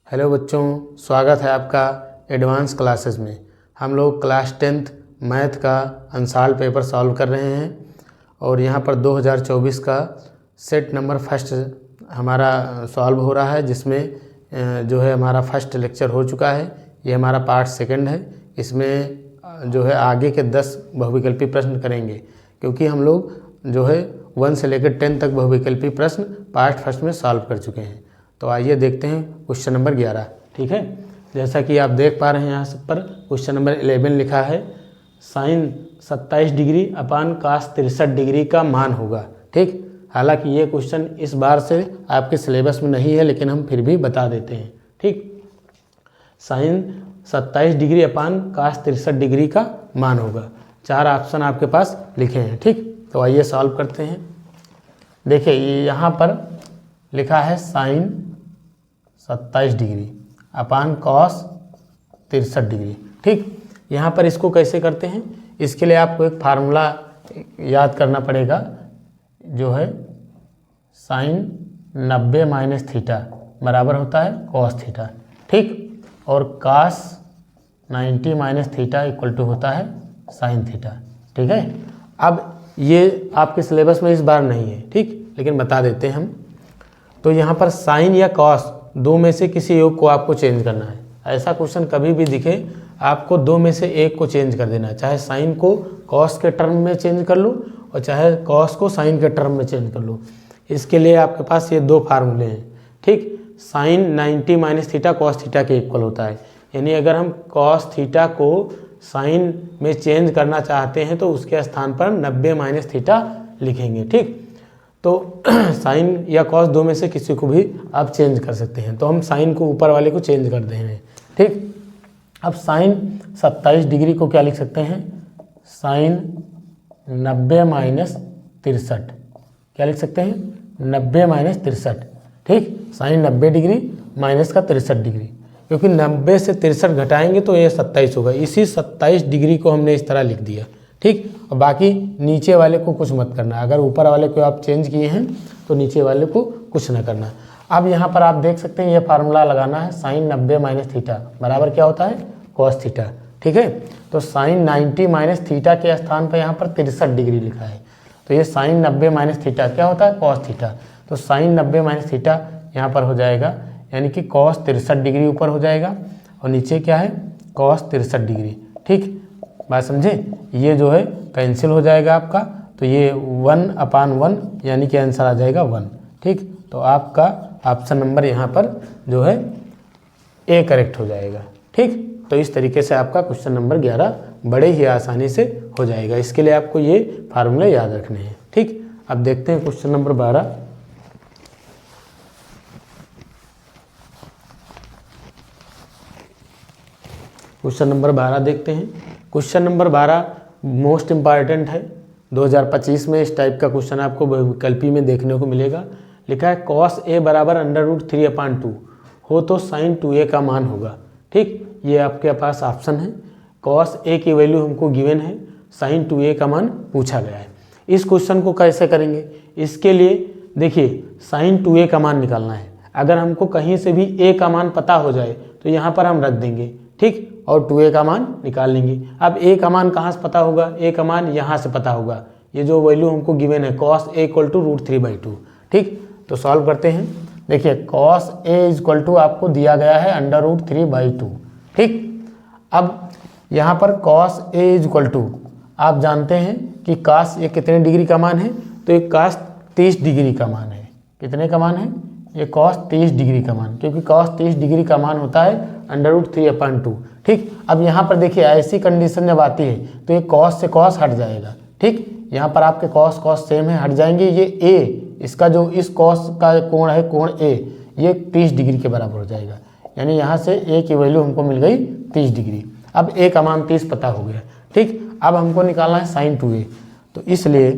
Hello बच्चों, स्वागत है आपका एडवांस क्लासेस में। हम लोग क्लास 10th मैथ का अनसाल्व पेपर सॉल्व कर रहे हैं और यहाँ पर 2024 का सेट नंबर फर्स्ट हमारा सॉल्व हो रहा है, जिसमें जो है हमारा फर्स्ट लेक्चर हो चुका है। ये हमारा पार्ट सेकंड है। इसमें जो है आगे के 10 बहुविकल्पी प्रश्न करेंगे, क्योंकि हम लोग जो है 1 से लेकर 10 तक बहुविकल्पी प्रश्न पार्ट फर्स्ट में सॉल्व कर चुके हैं। तो आइए देखते हैं क्वेश्चन नंबर 11। ठीक है, जैसा कि आप देख पा रहे हैं यहाँ पर क्वेश्चन नंबर 11 लिखा है, साइन 27 डिग्री अपान कास 63 डिग्री का मान होगा। ठीक, हालांकि ये क्वेश्चन इस बार से आपके सिलेबस में नहीं है, लेकिन हम फिर भी बता देते हैं। ठीक, साइन 27 डिग्री अपान कास 63 डिग्री का मान होगा। 4 ऑप्शन आपके पास लिखे हैं। ठीक, तो आइए सॉल्व करते हैं। देखिए यहाँ पर लिखा है sine 27 degree upon cos 63 degree. ठीक, यहाँ पर इसको कैसे करते हैं, इसके लिए आपको एक फार्मूला याद करना पड़ेगा, जो है साइन 90 माइनस थीटा बराबर होता है कॉस थीटा। ठीक, और कास 90 माइनस थीटा इक्वल टू होता है साइन थीटा। ठीक है, अब ये आपके सिलेबस में इस बार नहीं है। ठीक, लेकिन बता देते हैं हम। तो यहाँ पर साइन या कॉस दो में से किसी एक को आपको चेंज करना है। ऐसा क्वेश्चन कभी भी दिखे आपको दो में से एक को चेंज कर देना है। चाहे साइन को कॉस के टर्म में चेंज कर लो और चाहे कॉस को साइन के टर्म में चेंज कर लो। इसके लिए आपके पास ये दो फार्मूले हैं। ठीक, sine 90 minus theta cos theta के इक्वल होता है, यानी अगर हम कॉस थीटा को साइन में चेंज करना चाहते हैं तो उसके स्थान पर 90 माइनस थीटा लिखेंगे। ठीक, तो साइन या कॉस दो में से किसी को भी आप चेंज कर सकते हैं। तो हम साइन को ऊपर वाले को चेंज कर दे रहे हैं। ठीक, अब साइन 27 डिग्री को क्या लिख सकते हैं, साइन 90 माइनस 63। क्या लिख सकते हैं, 90 माइनस 63। ठीक, साइन 90 डिग्री माइनस का 63 डिग्री, क्योंकि 90 से 63 घटाएंगे तो ये 27 होगा। इसी 27 डिग्री को हमने इस तरह लिख दिया। ठीक, और बाकी नीचे वाले को कुछ मत करना। अगर ऊपर वाले को आप चेंज किए हैं तो नीचे वाले को कुछ ना करना। अब यहाँ पर आप देख सकते हैं ये फार्मूला लगाना है, साइन 90 माइनस थीटा बराबर क्या होता है कॉस थीटा। ठीक है, तो साइन 90 माइनस थीटा के स्थान पर यहाँ पर 63 डिग्री लिखा है, तो ये साइन 90 माइनस थीटा क्या होता है कॉस थीटा। तो साइन 90 माइनस थीटा यहाँ पर हो जाएगा, यानी कि कॉस 63 डिग्री ऊपर हो जाएगा और नीचे क्या है कॉस 63 डिग्री। ठीक, बात समझे, ये जो है कैंसिल हो जाएगा आपका, तो ये 1/1 यानी कि आंसर आ जाएगा 1। ठीक, तो आपका ऑप्शन नंबर यहाँ पर जो है ए करेक्ट हो जाएगा। ठीक, तो इस तरीके से आपका क्वेश्चन नंबर 11 बड़े ही आसानी से हो जाएगा। इसके लिए आपको ये फार्मूले याद रखने हैं। ठीक, अब देखते हैं क्वेश्चन नंबर 12। क्वेश्चन नंबर 12 देखते हैं। क्वेश्चन नंबर 12 मोस्ट इम्पॉर्टेंट है। 2025 में इस टाइप का क्वेश्चन आपको बहुविकल्पी में देखने को मिलेगा। लिखा है कॉस ए बराबर √3/2 हो तो साइन 2a का मान होगा। ठीक, ये आपके पास ऑप्शन है। कॉस ए की वैल्यू हमको गिवन है, साइन 2a का मान पूछा गया है। इस क्वेश्चन को कैसे करेंगे, इसके लिए देखिए साइन 2a का मान निकालना है। अगर हमको कहीं से भी a का मान पता हो जाए तो यहाँ पर हम रख देंगे। ठीक, और 2a का मान निकाल लेंगे। अब a का मान कहाँ से पता होगा, a का मान यहाँ से पता होगा। ये जो वैल्यू हमको गिवन है कॉस a इक्वल टू √3/2। ठीक, तो सॉल्व करते हैं। देखिए कॉस a इक्वल टू आपको दिया गया है √3/2। ठीक, अब यहाँ पर कॉस a इक्वल टू आप जानते हैं कि कास ये कितने डिग्री का मान है, तो ये कास 30 डिग्री का मान है। कितने का मान है, ये कॉस 30 डिग्री का मान, क्योंकि कॉस 30 डिग्री का मान होता है √3/2। ठीक, अब यहाँ पर देखिए ऐसी कंडीशन जब आती है तो ये कॉस से कॉस हट जाएगा। ठीक, यहाँ पर आपके कॉस कॉस सेम है, हट जाएंगे। ये ए, इसका जो इस कॉस का कोण है कोण ए, ये 30 डिग्री के बराबर हो जाएगा, यानी यहाँ से ए की वैल्यू हमको मिल गई 30 डिग्री। अब ए का मान 30 पता हो गया। ठीक, अब हमको निकालना है साइन 2a, तो इसलिए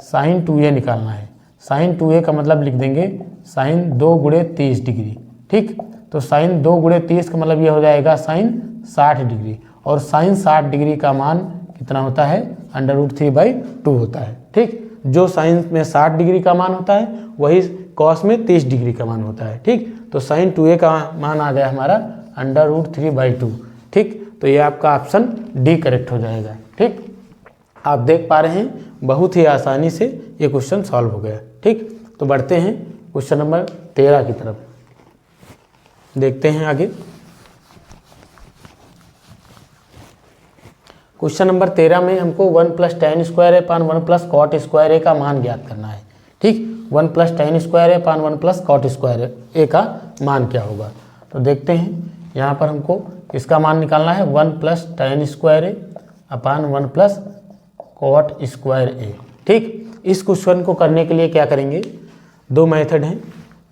साइन 2a निकालना है। साइन 2a का मतलब लिख देंगे साइन 2 × 30 डिग्री। ठीक, तो साइन 2 × 30 का मतलब ये हो जाएगा साइन 60 डिग्री, और साइन 60 डिग्री का मान कितना होता है √3/2 होता है। ठीक, जो साइन में 60 डिग्री का मान होता है वही कॉस में 30 डिग्री का मान होता है। ठीक, तो साइन 2a का मान आ गया हमारा √3/2। ठीक, तो ये आपका ऑप्शन डी करेक्ट हो जाएगा। ठीक, आप देख पा रहे हैं बहुत ही आसानी से ये क्वेश्चन सॉल्व हो गया। ठीक, तो बढ़ते हैं क्वेश्चन नंबर 13 की तरफ, देखते हैं आगे। क्वेश्चन नंबर 13 में हमको 1 + tan² अपान 1 + cot² का मान ज्ञात करना है। ठीक, 1 + tan² अपान 1 + cot² का मान क्या होगा। तो देखते हैं, यहाँ पर हमको इसका मान निकालना है 1 + tan² अपान 1 + cot²। ठीक, इस क्वेश्चन को करने के लिए क्या करेंगे, दो मेथड हैं।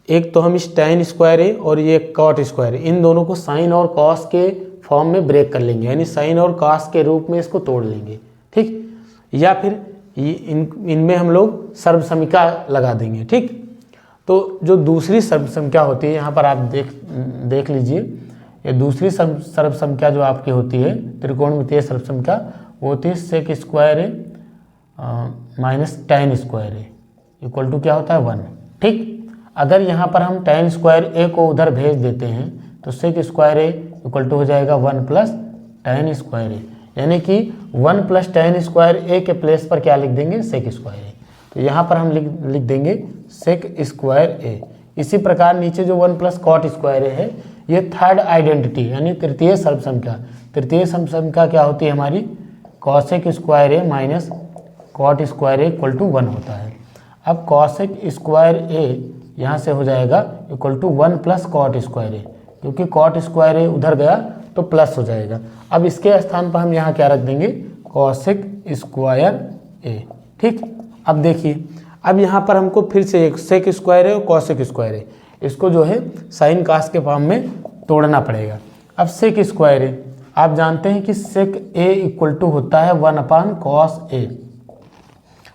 एक तो हम इस tan² और ये cot², इन दोनों को साइन और कॉस के फॉर्म में ब्रेक कर लेंगे, यानी साइन और कॉस के रूप में इसको तोड़ लेंगे। ठीक, या फिर इनमें हम लोग सर्वसमिका लगा देंगे। ठीक, तो जो दूसरी सर्वसंख्या होती है, यहाँ पर आप देख लीजिए, ये दूसरी सर्वसंख्या जो आपकी होती है त्रिकोणमितीय सर्वसंख्या, वो होती है sec² minus tan² equal to क्या होता है 1। ठीक, अगर यहाँ पर हम tan² को उधर भेज देते हैं तो sec² इक्वल टू हो जाएगा 1 + tan², यानी कि 1 + tan² के प्लेस पर क्या लिख देंगे, sec²। तो यहाँ पर हम लिख देंगे sec²। इसी प्रकार नीचे जो 1 + cot² है, ये थर्ड आइडेंटिटी यानी तृतीय सर्वसंख्या। तृतीय सर्वसंख्या क्या होती है हमारी, cosec² minus cot² equal to 1 होता है। अब cosec² यहाँ से हो जाएगा इक्वल टू 1 + cot², क्योंकि cot² उधर गया तो प्लस हो जाएगा। अब इसके स्थान पर हम यहाँ क्या रख देंगे, cosec²। ठीक, अब देखिए, अब यहाँ पर हमको फिर से एक sec² और cosec², इसको जो है साइन कास के फॉर्म में तोड़ना पड़ेगा। अब sec² आप जानते हैं कि sec² इक्वल टू होता है 1/cos।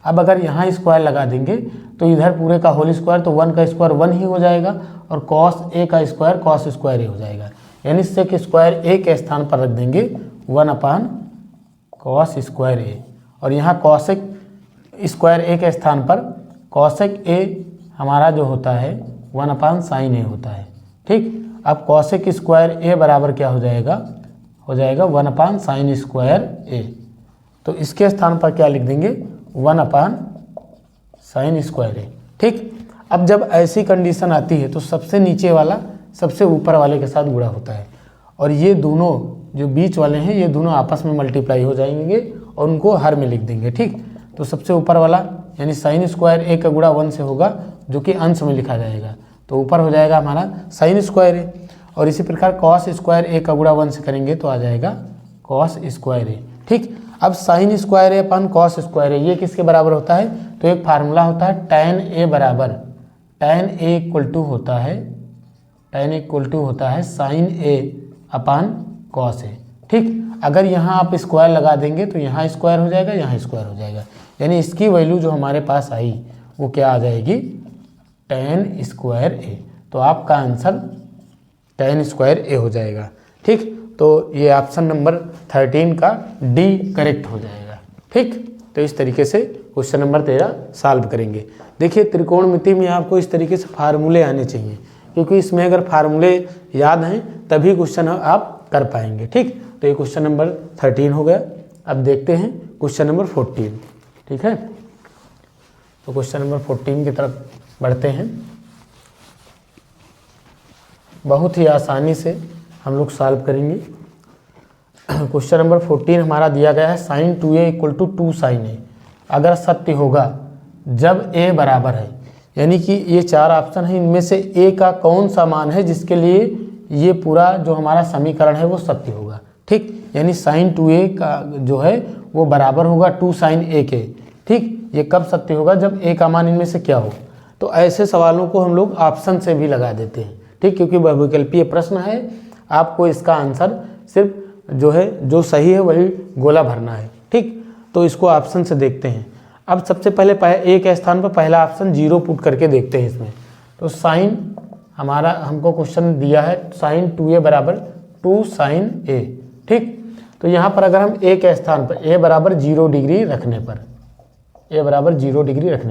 अब अगर यहाँ स्क्वायर लगा देंगे तो इधर पूरे का होल स्क्वायर, तो 1 का स्क्वायर 1 ही हो जाएगा और cos A का स्क्वायर cos² हो जाएगा, यानी sec² के स्थान पर रख देंगे 1/cos²। और यहाँ cosec² के स्थान पर cosec हमारा जो होता है 1/sin होता है। ठीक, अब cosec² बराबर क्या हो जाएगा, 1/sin²। तो इसके स्थान पर क्या लिख देंगे, 1/sin²। ठीक, अब जब ऐसी कंडीशन आती है तो सबसे नीचे वाला सबसे ऊपर वाले के साथ गुणा होता है, और ये दोनों जो बीच वाले हैं ये दोनों आपस में मल्टीप्लाई हो जाएंगे और उनको हर में लिख देंगे। ठीक, तो सबसे ऊपर वाला यानी sin² का गुणा 1 से होगा, जो कि अंश में लिखा जाएगा, तो ऊपर हो जाएगा हमारा sin²। और इसी प्रकार cos² का गुणा 1 से करेंगे तो आ जाएगा cos²। ठीक, अब sin² अपन cos², ये किसके बराबर होता है, तो एक फार्मूला होता है tan A बराबर, tan A इक्वल टू होता है sin A upon cos A। ठीक, अगर यहाँ आप स्क्वायर लगा देंगे तो यहाँ स्क्वायर हो जाएगा, यहाँ स्क्वायर हो जाएगा, यानी इसकी वैल्यू जो हमारे पास आई वो क्या आ जाएगी, tan²A। तो आपका आंसर tan²A हो जाएगा। ठीक, तो ये ऑप्शन नंबर 13 का डी करेक्ट हो जाएगा। ठीक, तो इस तरीके से क्वेश्चन नंबर 13 सॉल्व करेंगे। देखिए, त्रिकोणमिति में आपको इस तरीके से फार्मूले आने चाहिए, क्योंकि इसमें अगर फार्मूले याद हैं तभी क्वेश्चन आप कर पाएंगे। ठीक, तो ये क्वेश्चन नंबर 13 हो गया। अब देखते हैं क्वेश्चन नंबर 14। ठीक है, तो क्वेश्चन नंबर 14 की तरफ बढ़ते हैं। बहुत ही आसानी से हम लोग सॉल्व करेंगे। क्वेश्चन नंबर 14 हमारा दिया गया है sin 2a equal to 2 sin A अगर सत्य होगा जब a बराबर है, यानी कि ये चार ऑप्शन है, इनमें से a का कौन सा मान है जिसके लिए ये पूरा जो हमारा समीकरण है वो सत्य होगा। ठीक, यानी sin 2a का जो है वो बराबर होगा 2 sin A के। ठीक, ये कब सत्य होगा, जब a का मान इनमें से क्या हो। तो ऐसे सवालों को हम लोग ऑप्शन से भी लगा देते हैं। ठीक, क्योंकि बहुविकल्पीय प्रश्न है, आपको इसका आंसर सिर्फ जो है जो सही है वही गोला भरना है। ठीक, तो इसको ऑप्शन से देखते हैं। अब सबसे पहले ए के स्थान पर पहला ऑप्शन 0 पुट करके देखते हैं इसमें। तो साइन हमारा हमको क्वेश्चन दिया है sin 2a बराबर 2 sin A। ठीक, तो यहाँ पर अगर हम a के स्थान पर a बराबर 0 डिग्री रखने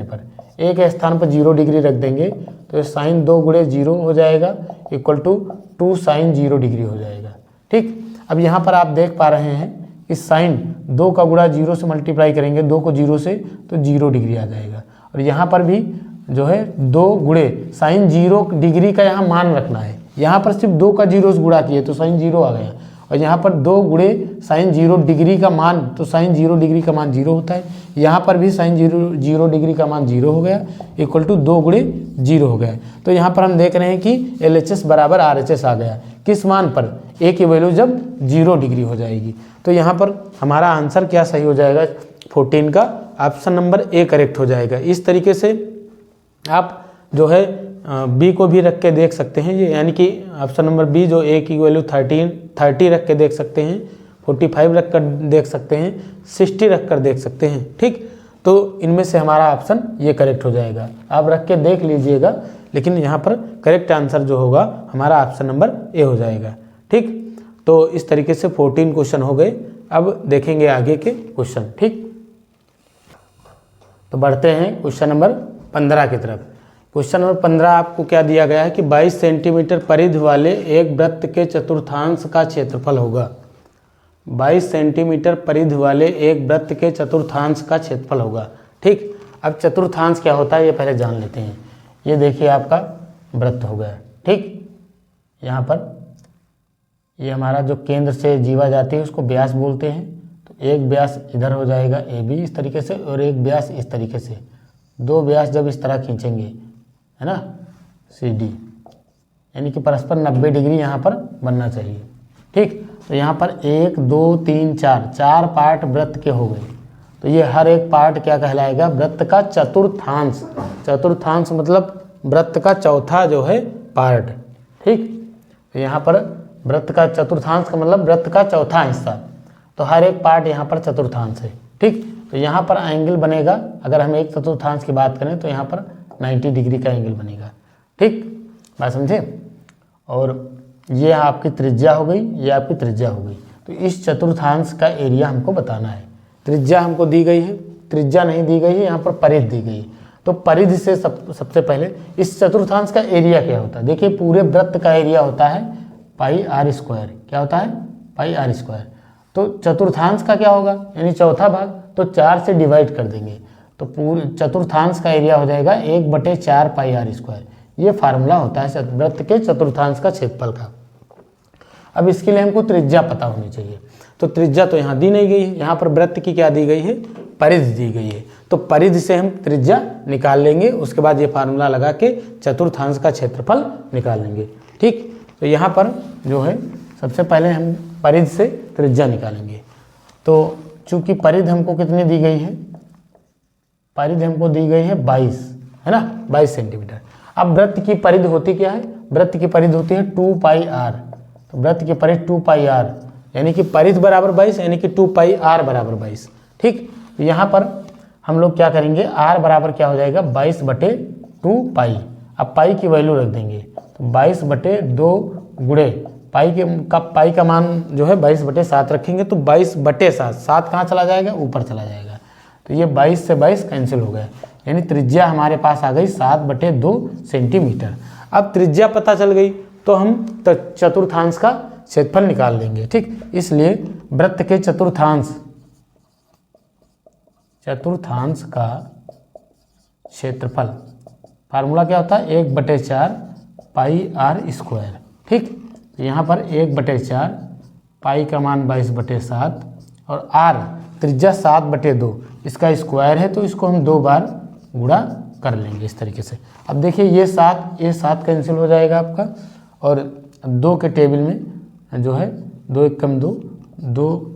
पर ए के स्थान पर 0 डिग्री रख देंगे तो साइन 2 गुणे 0 हो जाएगा इक्वल टू 2 साइन 0 डिग्री हो जाएगा। ठीक, अब यहाँ पर आप देख पा रहे हैं कि साइन 2 का गुणा 0 से मल्टीप्लाई करेंगे 2 को 0 से तो 0 डिग्री आ जाएगा। और यहाँ पर भी जो है 2 गुणे साइन 0 डिग्री का यहाँ मान रखना है। यहाँ पर सिर्फ 2 का 0 से गुणा किए तो साइन 0 आ गया, और यहाँ पर 2 गुणे साइन 0 डिग्री का मान तो साइन 0 डिग्री का मान 0 होता है। यहाँ पर भी साइन 0 डिग्री का मान 0 हो गया इक्वल टू 2 गुणे 0 हो गया। तो यहाँ पर हम देख रहे हैं कि LHS बराबर RHS आ गया। किस मान पर? ए की वैल्यू जब 0 डिग्री हो जाएगी। तो यहाँ पर हमारा आंसर क्या सही हो जाएगा? 14 का ऑप्शन नंबर ए करेक्ट हो जाएगा। इस तरीके से आप जो है बी को भी रख के देख सकते हैं, ये यानी कि ऑप्शन नंबर बी जो ए की वैल्यू 30 रख के देख सकते हैं, 45 रख कर देख सकते हैं, 60 रख कर देख सकते हैं। ठीक, तो इनमें से हमारा ऑप्शन ये करेक्ट हो जाएगा। आप रख के देख लीजिएगा, लेकिन यहाँ पर करेक्ट आंसर जो होगा हमारा ऑप्शन नंबर ए हो जाएगा। ठीक, तो इस तरीके से 14 क्वेश्चन हो गए। अब देखेंगे आगे के क्वेश्चन। ठीक, तो बढ़ते हैं क्वेश्चन नंबर 15 की तरफ। क्वेश्चन नंबर 15 आपको क्या दिया गया है कि 22 सेंटीमीटर परिधि वाले एक वृत्त के चतुर्थांश का क्षेत्रफल होगा। 22 सेंटीमीटर परिधि वाले एक वृत्त के चतुर्थांश का क्षेत्रफल होगा। ठीक, अब चतुर्थांश क्या होता है ये पहले जान लेते हैं। ये देखिए आपका वृत्त हो गया। ठीक, यहाँ पर ये हमारा जो केंद्र से जीवा जाती है उसको व्यास बोलते हैं। तो एक व्यास इधर हो जाएगा AB इस तरीके से, और एक व्यास इस तरीके से। 2 व्यास जब इस तरह खींचेंगे, है ना, CD, यानी कि परस्पर 90 डिग्री यहाँ पर बनना चाहिए। ठीक, तो यहाँ पर 1 2 3 4 पार्ट वृत्त के हो गए। तो ये हर एक पार्ट क्या कहलाएगा? वृत्त का चतुर्थांश। चतुर्थांश मतलब वृत्त का चौथा जो है पार्ट। ठीक, तो यहाँ पर वृत्त का चतुर्थांश का मतलब वृत्त का चौथा हिस्सा। तो हर एक पार्ट यहाँ पर चतुर्थांश है। ठीक, तो यहाँ पर एंगल बनेगा, अगर हम एक चतुर्थांश की बात करें तो यहाँ पर 90 डिग्री का एंगल बनेगा। ठीक, बात समझे? और ये आपकी त्रिज्या हो गई, ये आपकी त्रिज्या हो गई। तो इस चतुर्थांश का एरिया हमको बताना है। त्रिज्या हमको दी गई है, त्रिज्या नहीं दी गई है, यहाँ पर परिधि दी गई है। तो परिधि से सबसे पहले इस चतुर्थांश का एरिया क्या होता है? देखिए पूरे वृत्त का एरिया होता है पाई आर स्क्वायर। क्या होता है? पाई आर स्क्वायर। तो चतुर्थांश का क्या होगा? यानी चौथा भाग, तो 4 से डिवाइड कर देंगे तो पूरे चतुर्थांश का एरिया हो जाएगा 1/4 पाई आर स्क्वायर। ये फार्मूला होता है वृत्त के चतुर्थांश का क्षेत्रफल का। अब इसके लिए हमको त्रिज्या पता होनी चाहिए। तो त्रिज्या तो यहाँ दी नहीं गई है, यहाँ पर वृत्त की क्या दी गई है? परिधि दी गई है। तो परिधि से हम त्रिज्या निकाल लेंगे, उसके बाद ये फार्मूला लगा के चतुर्थांश का क्षेत्रफल निकाल लेंगे। ठीक, तो यहाँ पर जो है सबसे पहले हम परिधि से त्रिज्या निकालेंगे। तो चूंकि परिधि हमको कितनी दी गई है? परिधि हमको दी गई है 22, है ना, 22 सेंटीमीटर। अब वृत्त की परिधि होती क्या है? वृत्त की परिधि होती है 2 पाई आर। तो वृत्त की परिधि 2 पाई आर, यानी कि परिधि बराबर 22, यानी कि 2 पाई आर बराबर 22। ठीक, यहाँ पर हम लोग क्या करेंगे? आर बराबर क्या हो जाएगा? 22/2 पाई। अब पाई की वैल्यू रख देंगे तो 22/2 गुणे पाई का मान जो है 22/7 रखेंगे तो 22/7। 7 कहाँ चला जाएगा? ऊपर चला जाएगा। तो ये 22 से 22 कैंसिल हो गया, यानी त्रिज्या हमारे पास आ गई 7/2 सेंटीमीटर। अब त्रिज्या पता चल गई तो हम चतुर्थांश का क्षेत्रफल निकाल लेंगे। ठीक, इसलिए वृत्त के चतुर्थांश का क्षेत्रफल फार्मूला क्या होता है? 1/4 पाई आर स्क्वायर। ठीक, तो यहाँ पर 1/4 पाई का मान 22/7 और आर त्रिज्या 7/2, इसका स्क्वायर है तो इसको हम 2 बार गुणा कर लेंगे इस तरीके से। अब देखिए ये 7 कैंसिल हो जाएगा आपका, और 2 के टेबल में जो है 2 1 कम 2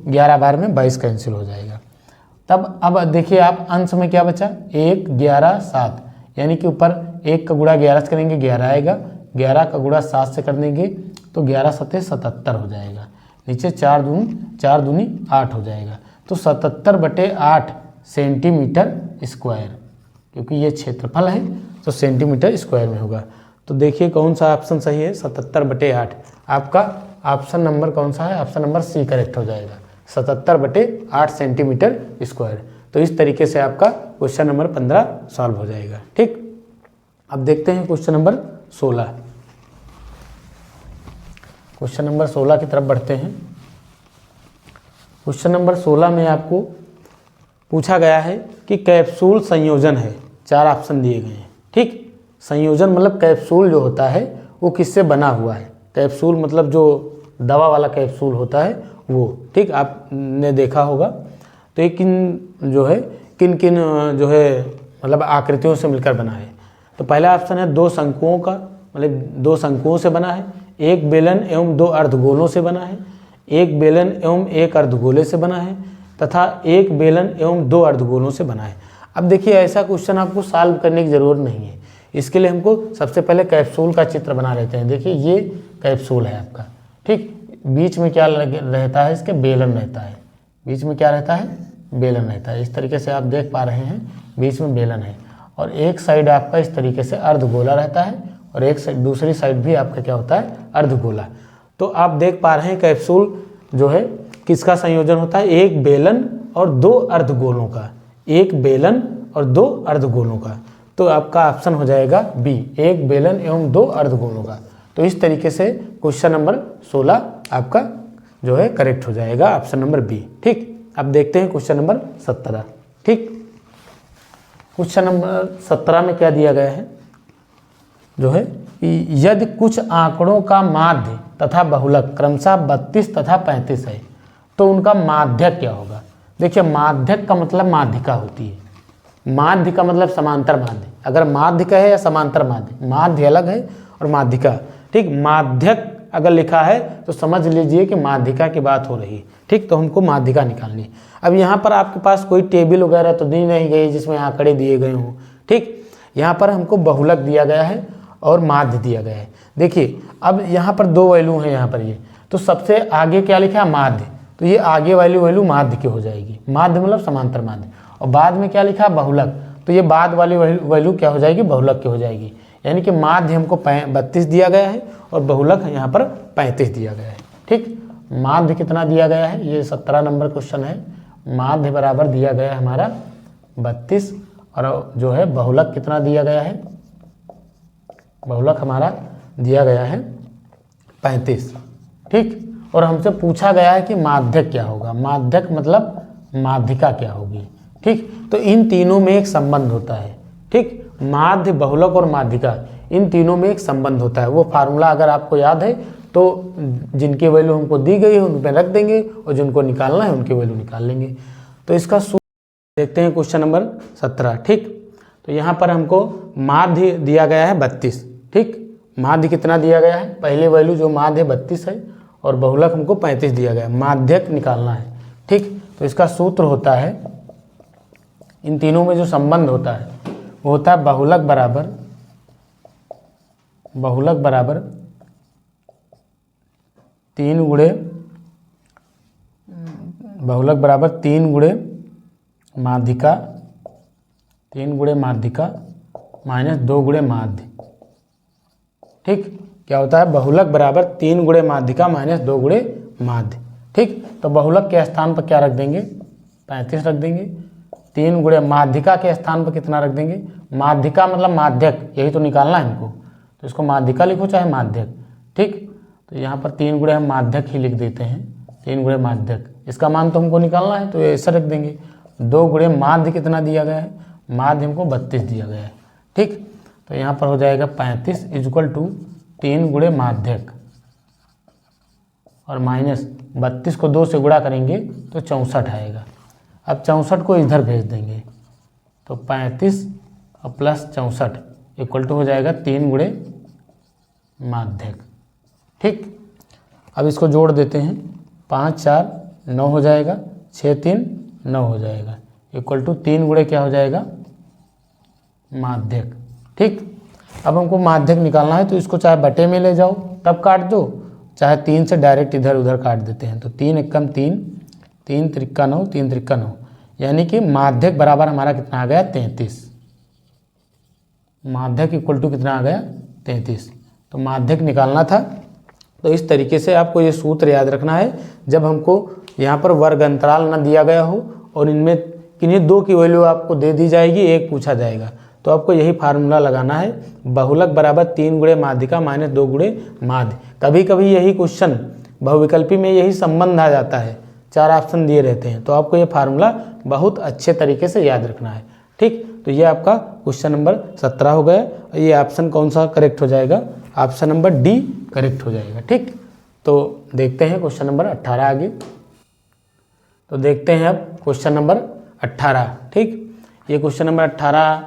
11 बार में 22 कैंसिल हो जाएगा। तब अब देखिए आप अंश में क्या बचा? 1 11 7, यानी कि ऊपर 1 का गुणा 11 से करेंगे 11 आएगा, 11 का गुणा 7 से कर देंगे तो 11 7 77 हो जाएगा। नीचे 4 दूनी 8 हो जाएगा। तो 77/8 सेंटीमीटर स्क्वायर, क्योंकि ये क्षेत्रफल है तो सेंटीमीटर स्क्वायर में होगा। तो देखिए कौन सा ऑप्शन सही है? 77/8। आपका ऑप्शन नंबर कौन सा है? ऑप्शन नंबर सी करेक्ट हो जाएगा, 77/8 सेंटीमीटर स्क्वायर। तो इस तरीके से आपका क्वेश्चन नंबर 15 सॉल्व हो जाएगा। ठीक, अब देखते हैं क्वेश्चन नंबर 16। क्वेश्चन नंबर 16 की तरफ बढ़ते हैं। क्वेश्चन नंबर 16 में आपको पूछा गया है कि कैप्सूल संयोजन है, 4 ऑप्शन दिए गए हैं। ठीक, संयोजन मतलब कैप्सूल जो होता है वो किससे बना हुआ है। कैप्सूल मतलब जो दवा वाला कैप्सूल होता है वो। ठीक, आपने देखा होगा। तो ये किन जो है मतलब आकृतियों से मिलकर बना है। तो पहला ऑप्शन है 2 शंकुओं का, मतलब 2 शंकुओं से बना है। 1 बेलन एवं 2 अर्धगोलों से बना है। 1 बेलन एवं 1 अर्धगोले से बना है तथा 1 बेलन एवं 2 अर्धगोलों से बना है। अब देखिए, ऐसा क्वेश्चन आपको सॉल्व करने की ज़रूरत नहीं है। इसके लिए हमको सबसे पहले कैप्सूल का चित्र बना लेते हैं। देखिए, ये कैप्सूल है आपका। ठीक, बीच में क्या रहता है, इसके बेलन रहता है। बीच में क्या रहता है, बेलन रहता है। इस तरीके से आप देख पा रहे हैं, बीच में बेलन है और एक साइड आपका इस तरीके से अर्धगोला रहता है और एक साइड, दूसरी साइड भी आपका क्या होता है, अर्धगोला। तो आप देख पा रहे हैं कैप्सूल जो है किसका संयोजन होता है, 1 बेलन और 2 अर्धगोलों का। 1 बेलन और 2 अर्धगोलों का। तो आपका ऑप्शन हो जाएगा बी, 1 बेलन एवं 2 अर्धगोलों का। तो इस तरीके से क्वेश्चन नंबर 16 आपका जो है करेक्ट हो जाएगा, ऑप्शन नंबर बी। ठीक, अब देखते हैं क्वेश्चन नंबर 17। ठीक, क्वेश्चन नंबर 17 में क्या दिया गया है जो है कि यदि कुछ आंकड़ों का माध्य तथा बहुलक क्रमशः 32 तथा 35 है तो उनका माध्यक क्या होगा। देखिए, माध्यक का मतलब माध्यिका होती है। माध्य का मतलब समांतर माध्य। अगर माध्यिका है या समांतर माध्य, माध्य अलग है और माध्यिका। ठीक, माध्यक अगर लिखा है तो समझ लीजिए कि माध्यिका की बात हो रही है। ठीक, तो हमको माध्यिका निकालनी है। अब यहाँ पर आपके पास कोई टेबल वगैरह तो दी नहीं गई जिसमें आंकड़े दिए गए हों। ठीक, यहाँ पर हमको बहुलक दिया गया है और माध्य दिया गया है। देखिए, अब यहाँ पर 2 वैल्यू हैं यहाँ पर ये, तो सबसे आगे क्या लिखा है, माध्य। तो ये आगे वाली वैल्यू माध्य की हो जाएगी। माध्य मतलब समांतर माध्य। और बाद में क्या लिखा है, बहुलक। तो ये बाद वाली वैल्यू क्या हो जाएगी, बहुलक की हो जाएगी। यानी कि माध्य हमको 32 दिया गया है और बहुलक यहाँ पर 35 दिया गया है। ठीक, माध्य कितना दिया गया है, ये 17 नंबर क्वेश्चन है। माध्य बराबर दिया गया है हमारा 32 और जो है बहुलक कितना दिया गया है, बहुलक हमारा दिया गया है 35। ठीक, और हमसे पूछा गया है कि माध्यक क्या होगा। माध्यक मतलब माध्यिका क्या होगी। ठीक, तो इन तीनों में एक संबंध होता है। ठीक, माध्य, बहुलक और माध्यिका, इन तीनों में एक संबंध होता है। वो फार्मूला अगर आपको याद है तो जिनकी वैल्यू हमको दी गई है उन पर रख देंगे और जिनको निकालना है उनकी वैल्यू निकाल लेंगे। तो इसका सूत्र देखते हैं क्वेश्चन नंबर 17। ठीक, तो यहाँ पर हमको माध्य दिया गया है 32। ठीक, माध्य कितना दिया गया है, पहले वैल्यू जो माध्य 32 है और बहुलक हमको 35 दिया गया है। माध्यक निकालना है। ठीक, तो इसका सूत्र होता है, इन तीनों में जो संबंध होता है वो होता है बहुलक बराबर 3 गुणे बहुलक बराबर 3 गुणे माध्यिका, 3 गुणे माध्यिका माइनस 2 गुणे माध्य। ठीक, क्या होता है, बहुलक बराबर 3 गुणे माध्यिका माइनस 2 गुणे माध्य। ठीक, तो बहुलक के स्थान पर क्या रख देंगे, 35 रख देंगे। 3 गुणे माध्यिका के स्थान पर कितना रख देंगे, माध्यिका मतलब माध्यक, यही तो निकालना है हमको, तो इसको माध्यिका लिखो चाहे माध्यक। ठीक, तो यहाँ पर 3 गुणे हम माध्यक ही लिख देते हैं, 3 गुणे माध्यक। इसका मान तो हमको निकालना है तो ऐसा रख देंगे। 2 गुणे माध्य कितना दिया गया है, माध्य हमको 32 दिया गया है। ठीक, तो यहाँ पर हो जाएगा 35 इक्वल टू 3 गुणे माध्यक और माइनस 32 को 2 से गुणा करेंगे तो 64 आएगा। अब 64 को इधर भेज देंगे तो 35 और प्लस 64 इक्वल टू हो जाएगा 3 गुणे माध्यक। ठीक, अब इसको जोड़ देते हैं, 5 4 9 हो जाएगा, 6 3 9 हो जाएगा, इक्वल टू 3 गुणे क्या हो जाएगा, माध्यक। ठीक, अब हमको माध्यक निकालना है तो इसको चाहे बटे में ले जाओ तब काट दो, चाहे 3 से डायरेक्ट इधर उधर काट देते हैं। तो 3 एकम 3, 3 त्रिक्का 9, 3 त्रिक्का 9, यानी कि माध्यक बराबर हमारा कितना आ गया, 33। माध्यक इक्वल टू कितना आ गया, 33। तो माध्यक निकालना था। तो इस तरीके से आपको ये सूत्र याद रखना है, जब हमको यहाँ पर वर्ग अंतराल ना दिया गया हो और इनमें किन्हीं दो की वैल्यू आपको दे दी जाएगी, एक पूछा जाएगा। तो आपको यही फार्मूला लगाना है, बहुलक बराबर 3 गुणे माध्यिका माइनस 2 गुणे माध्य। कभी कभी यही क्वेश्चन बहुविकल्पी में यही संबंध आ जाता है, 4 ऑप्शन दिए रहते हैं, तो आपको ये फार्मूला बहुत अच्छे तरीके से याद रखना है। ठीक, तो ये आपका क्वेश्चन नंबर 17 हो गया। ये ऑप्शन कौन सा करेक्ट हो जाएगा? ऑप्शन नंबर डी करेक्ट हो जाएगा। ठीक, तो देखते हैं क्वेश्चन नंबर 18 आगे। तो देखते हैं अब क्वेश्चन नंबर 18। ठीक, ये क्वेश्चन नंबर 18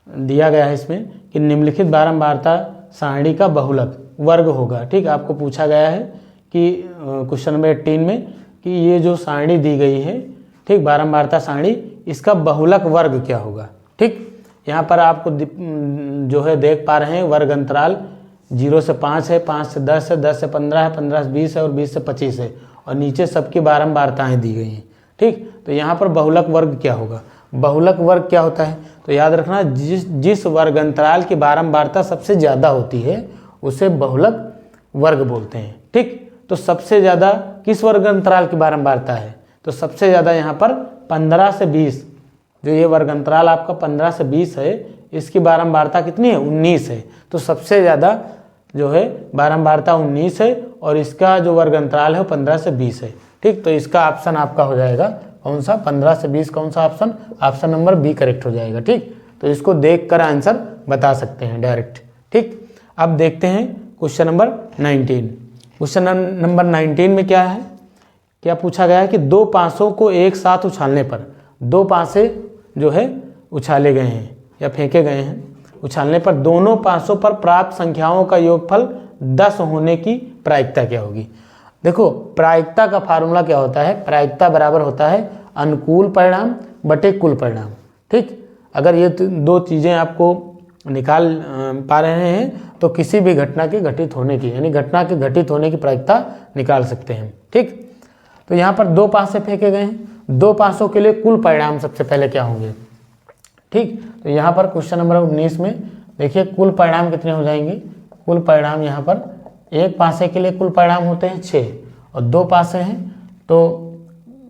दिया गया है इसमें कि निम्नलिखित बारंबारता सारणी का बहुलक वर्ग होगा। ठीक, आपको पूछा गया है कि क्वेश्चन नंबर 18 में कि ये जो सारणी दी गई है, ठीक, बारंबारता सारणी, इसका बहुलक वर्ग क्या होगा। ठीक, यहाँ पर आपको जो है देख पा रहे हैं वर्ग अंतराल 0 से 5 है, 5 से 10 है, 10 से 15 है, 15 से 20 है और 20 से 25 है, और नीचे सबकी बारंबारताएँ दी गई हैं। ठीक, तो यहाँ पर बहुलक वर्ग क्या होगा? बहुलक वर्ग क्या होता है? तो याद रखना, जिस वर्ग अंतराल की बारंबारता सबसे ज़्यादा होती है उसे बहुलक वर्ग बोलते हैं। ठीक, तो सबसे ज़्यादा किस वर्ग अंतराल की बारंबारता है? तो सबसे ज़्यादा यहाँ पर 15 से 20, जो ये वर्ग अंतराल आपका 15 से 20 है, इसकी बारंबारता कितनी है? 19 है। तो सबसे ज़्यादा जो है बारंबारता 19 है और इसका जो वर्ग अंतराल है वो 15 से 20 है। ठीक, तो इसका ऑप्शन आपका हो जाएगा कौन सा? 15 से 20 कौन सा option? Option number B correct हो जाएगा। ठीक, तो इसको देखकर आंसर बता सकते हैं डायरेक्ट। ठीक, अब देखते हैं क्वेश्चन नंबर 19। क्वेश्चन नंबर 19 में क्या है, क्या पूछा गया है कि दो पासों को एक साथ उछालने पर, दो पासे जो है उछाले गए हैं या फेंके गए हैं, उछालने पर दोनों पासों पर प्राप्त संख्याओं का योगफल 10 होने की प्रायिकता क्या होगी। देखो, प्रायिकता का फार्मूला क्या होता है? प्रायिकता बराबर होता है अनुकूल परिणाम बटे कुल परिणाम। ठीक, अगर ये दो चीज़ें आपको निकाल पा रहे हैं तो किसी भी घटना के घटित होने की, यानी घटना के घटित होने की प्रायिकता निकाल सकते हैं। ठीक, तो यहाँ पर दो पासे फेंके गए हैं, दो पासों के लिए कुल परिणाम सबसे पहले क्या होंगे। ठीक, तो यहाँ पर क्वेश्चन नंबर 19 में देखिए कुल परिणाम कितने हो जाएंगे। कुल परिणाम यहाँ पर एक पासे के लिए कुल परिणाम होते हैं 6 और दो पासे हैं तो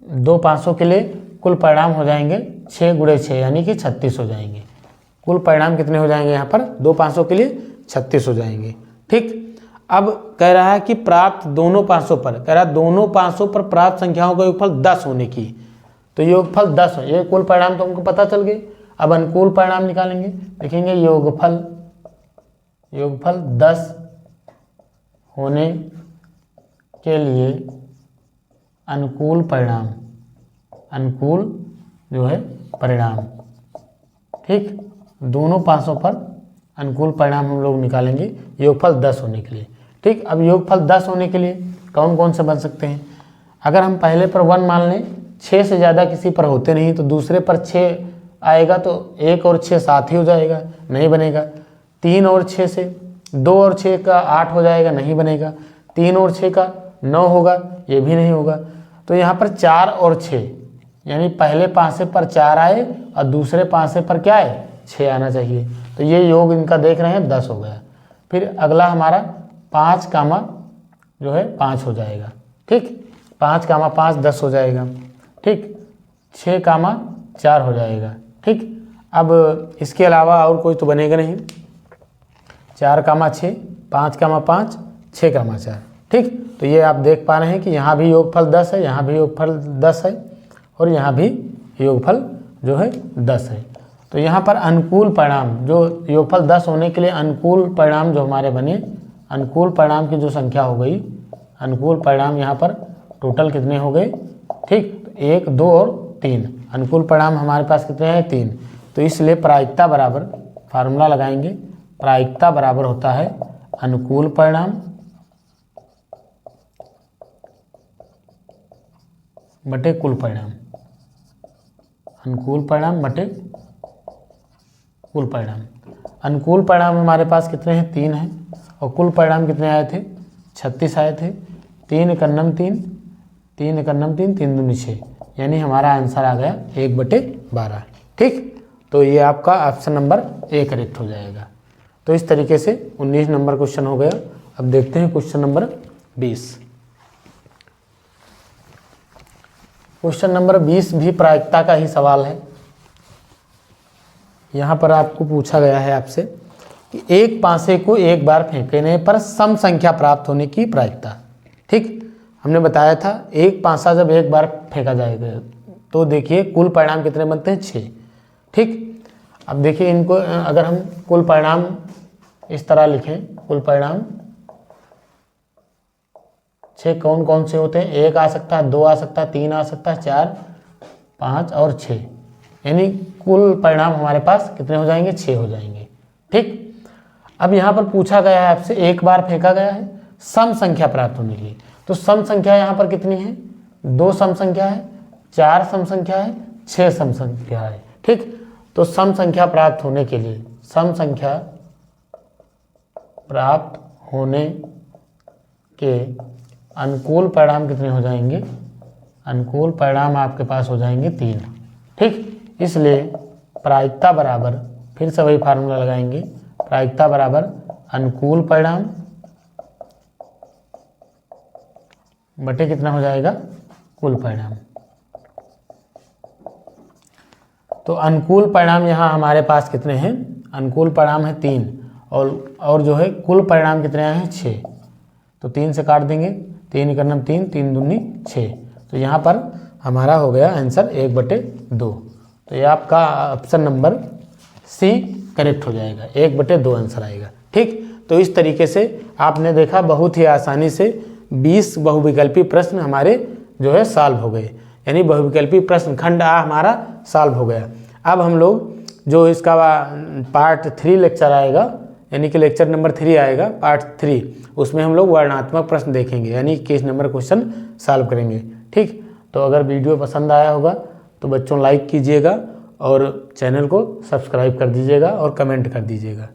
दो पासों के लिए कुल परिणाम हो जाएंगे 6 गुणे 6 यानी कि 36 हो जाएंगे। कुल परिणाम कितने हो जाएंगे यहाँ पर? दो पासों के लिए 36 हो जाएंगे। ठीक, अब कह रहा है कि प्राप्त दोनों पासों पर, कह रहा है दोनों पासों पर प्राप्त संख्याओं का योगफल 10 होने की, तो योगफल 10 हो, ये कुल परिणाम तो हमको पता चल गए। अब अनुकूल परिणाम निकालेंगे, देखेंगे योगफल 10 होने के लिए अनुकूल परिणाम, अनुकूल जो है परिणाम। ठीक, दोनों पासों पर अनुकूल परिणाम हम लोग निकालेंगे योगफल 10 होने के लिए। ठीक, अब योगफल 10 होने के लिए कौन कौन से बन सकते हैं? अगर हम पहले पर 1 मान लें, 6 से ज़्यादा किसी पर होते नहीं, तो दूसरे पर 6 आएगा तो 1 और 6 7 ही हो जाएगा, नहीं बनेगा। 3 और 6 से 2 और 6 का 8 हो जाएगा, नहीं बनेगा। 3 और 6 का 9 होगा, ये भी नहीं होगा। तो यहाँ पर 4 और 6 यानी पहले पासे पर 4 आए और दूसरे पासे पर क्या है? 6 आना चाहिए। तो ये योग इनका देख रहे हैं 10 हो गया। फिर अगला हमारा 5 कामा जो है 5 हो जाएगा। ठीक, 5 कामा 5 10 हो जाएगा। ठीक, 6 कामा 4 हो जाएगा। ठीक, अब इसके अलावा और कोई तो बनेगा नहीं। 4 कामा 6, 5 कामा 5, 6 कामा 4। ठीक, तो ये आप देख पा रहे हैं कि यहाँ भी योगफल 10 है, यहाँ भी योगफल 10 है और यहाँ भी योगफल जो है 10 है। तो यहाँ पर अनुकूल परिणाम, जो योगफल 10 होने के लिए अनुकूल परिणाम जो हमारे बने, अनुकूल परिणाम की जो संख्या हो गई, अनुकूल परिणाम यहाँ पर टोटल कितने हो गए? ठीक, 1 2 और 3 अनुकूल परिणाम हमारे पास कितने हैं? 3। तो इसलिए प्रायिकता बराबर, फार्मूला लगाएंगे, प्रायिकता बराबर होता है अनुकूल परिणाम बटे कुल परिणाम, अनुकूल परिणाम बटे कुल परिणाम। अनुकूल परिणाम हमारे पास कितने हैं? 3 हैं और कुल परिणाम कितने आए थे? 36 आए थे। 3 एकन्नम 3, 3 एकन्नम 3, 3 दूनी 6, यानी हमारा आंसर आ गया 1/12। ठीक, तो ये आपका ऑप्शन नंबर ए करेक्ट हो जाएगा। तो इस तरीके से 19 नंबर क्वेश्चन हो गया। अब देखते हैं क्वेश्चन नंबर 20। क्वेश्चन नंबर 20 भी प्रायिकता का ही सवाल है। यहाँ पर आपको पूछा गया है आपसे कि एक पासे को एक बार फेंकने पर सम संख्या प्राप्त होने की प्रायिकता। ठीक, हमने बताया था एक पासा जब एक बार फेंका जाएगा तो देखिए कुल परिणाम कितने बनते हैं, 6। ठीक, अब देखिए इनको अगर हम कुल परिणाम इस तरह लिखें, कुल परिणाम 6 कौन कौन से होते हैं, 1 आ सकता है, 2 आ सकता है, 3 आ सकता है, 4, 5 और 6, यानी कुल परिणाम हमारे पास कितने हो जाएंगे, 6 हो जाएंगे। ठीक, अब यहाँ पर पूछा गया है आपसे एक बार फेंका गया है सम संख्या प्राप्त होने के लिए, तो सम संख्या यहाँ पर कितनी है, 2 सम संख्या है, 4 सम संख्या है, 6 सम संख्या है। ठीक, तो सम संख्या प्राप्त होने के लिए, सम संख्या प्राप्त होने के अनुकूल परिणाम कितने हो जाएंगे, अनुकूल परिणाम आपके पास हो जाएंगे 3। ठीक, इसलिए प्रायिकता बराबर, फिर से वही फार्मूला लगाएंगे, प्रायिकता बराबर अनुकूल परिणाम बटे कितना हो जाएगा, कुल परिणाम। तो अनुकूल परिणाम यहाँ हमारे पास कितने हैं, अनुकूल परिणाम है 3 और जो है कुल परिणाम कितने आए हैं, 6। तो 3 से काट देंगे, 3 का 3, 3 दूनी 6, तो यहाँ पर हमारा हो गया आंसर 1/2। तो ये आपका ऑप्शन नंबर सी करेक्ट हो जाएगा, 1/2 आंसर आएगा। ठीक, तो इस तरीके से आपने देखा बहुत ही आसानी से 20 बहुविकल्पी प्रश्न हमारे जो है सॉल्व हो गए, यानी बहुविकल्पी प्रश्न खंड आ हमारा सॉल्व हो गया। अब हम लोग जो इसका पार्ट 3 लेक्चर आएगा, यानी कि लेक्चर नंबर 3 आएगा पार्ट 3, उसमें हम लोग वर्णनात्मक प्रश्न देखेंगे, यानी 21 नंबर क्वेश्चन सॉल्व करेंगे। ठीक, तो अगर वीडियो पसंद आया होगा तो बच्चों लाइक कीजिएगा और चैनल को सब्सक्राइब कर दीजिएगा और कमेंट कर दीजिएगा।